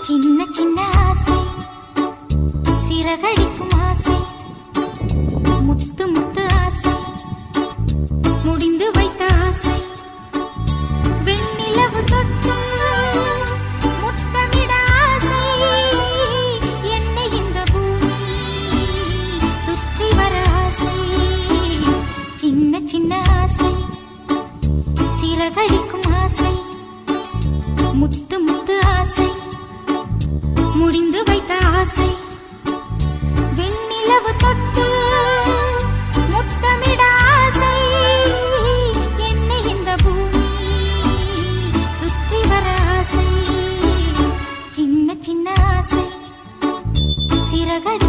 சின்ன சின்ன ஆசை, சிறகடிக்கும் ஆசை, முத்து முத்து ஆசை, முடிந்து வைத்த ஆசை, வெண்ணிலவு தொட்டு முத்தமிட ஆசை, என்னை இந்த பூமி சுற்றி வர ஆசை. சின்ன சின்ன ஆசை, சிறகடிக்கும் ஆசை, முத்து முத்து ஆசை, முடிந்து வைத்த ஆசை, வெண்ணிலவு தொட்டு முத்தமிட ஆசை, என்னை இந்த பூமி சுற்றி வர ஆசை. சின்ன சின்ன ஆசை, சிறகடி